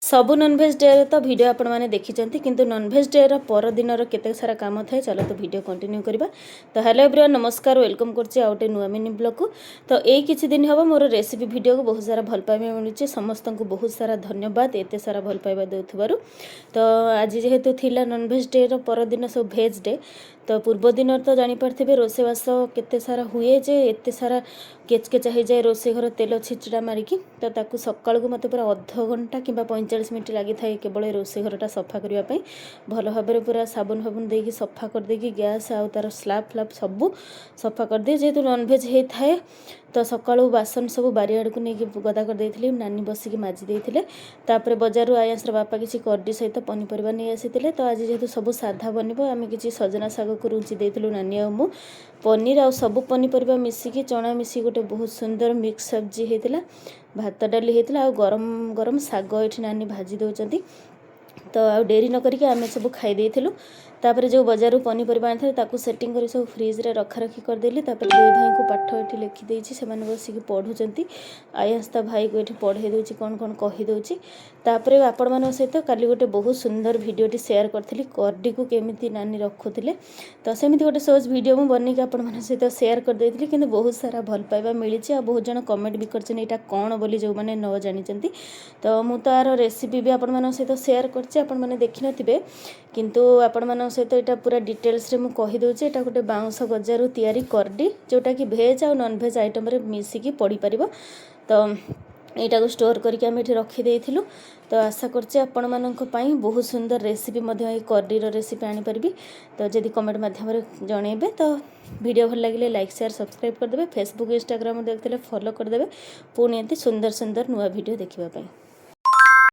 सबु nonveg day तो video आपण मैंने देखी किंतु नॉनवेज डे परदिन केते सारा काम थाए। चलो तो वीडियो कंटिन्यू करबा। तो हेलो एवरीवन, नमस्कार, वेलकम करछि आउटे नुआ मिनी ब्लॉग को। तो एई किछि दिन हबो मोर रेसिपी वीडियो को बहुत सारा भल पाइबा मिलुछि। समस्त को बहुत सारा धन्यवाद एते सारा भल पाइबा देउथबारु। तो आज जेहेतु थिला नॉनवेज डे परदिन सब भेज डे, तो पूर्व दिन तो जानी पारथिबे रोसेबास केते सारा हुए जे एते सारा केचकेचा हो जाए रोसे घर तेल छिचड़ा मारिकी। तो ताकू सकाळ को मते पूरा अध घंटा कि 45 मिनिट लगी थाए केवल रोसे घरटा सफा करने भल भाव पूरा साबुन फाबुन देकी सफा कर देकी गैस आउ तार स्लैब फ्लैब सबू सफा कर दिए। जेहेतु नॉनवेज होता है तो सकाळू बासन सब बारियाड़ को लेकिन गदा कर देइथिले, नानी बसिकी माजी देइथिले। तापर बजारु आयांसर बापा किसी कर्डी सहित पनीपरिया नहीं आसीथिले। तो आज जेहेतु सब साधा बनबो आमे किसी सजना साग को रुचि देइथिलु नानी आ मु। पनीर आ सब पनीपरिया मिसिकी चना मिसी गोटे बहुत सुंदर मिक्स सब्जी होता। भात डाली होता, गरम गरम साग ये नानी भाजी दौरान। तो आ डेरी न करिके आमे सब खाई देइथिलु। तापर जो बजारु पनीपरिया आनिथे ताकू सेटिंग करी सब फ्रिज रे रखा कर देली। तापर दुई भाई को पाठ एठी लिखि देइछि, से माने बसिकी पढुचंती। आयस्ता भाई को एठी पढ़े दोछि, कोन कोन कहि दोछि। तापर आपण मानक सहित काली गोटे बहुत सुंदर वीडियोटी शेयर करथिली, कर्डी को केमिति नानी रखुथिले। तो सेमिति गोटे सहज वीडियो मु बनेकी आपण मानक सहित शेयर कर देइथिली, किंतु बहुत सारा भल पाइबा मिलिछि आ बहुत जण कमेंट भी करछन एटा कोन बोली जो माने न जानिचंती। तो मु तार रेसिपी भी आपण मानक सहित शेयर करछि, आपण माने देखि नथिबे, किंतु आपण मानक सहित एटा पूरा डिटेल्स रे मु कहि दोछि। एटा गोटे बाउंस गजारू तयारी कर्डी जोटा कि भेज आ नॉन भेज आइटम रे मिसिकी पड़ी परिबो। तो एटा को स्टोर करके आम ये रखी देइथिलु। तो आशा करछि आपण मानक पई बहुत सुंदर रेसिपी मध्य कर्डी रो रेसिपी आनी परबी। तो जदि कमेंट माध्यम रे जणेबे तो वीडियो भल लगिले लाइक शेयर सब्सक्राइब कर देबे। फेसबुक इंस्टाग्राम देखथिले फॉलो कर देबे। पुणी एंती सुंदर सुंदर नुआ वीडियो देखिबा पई।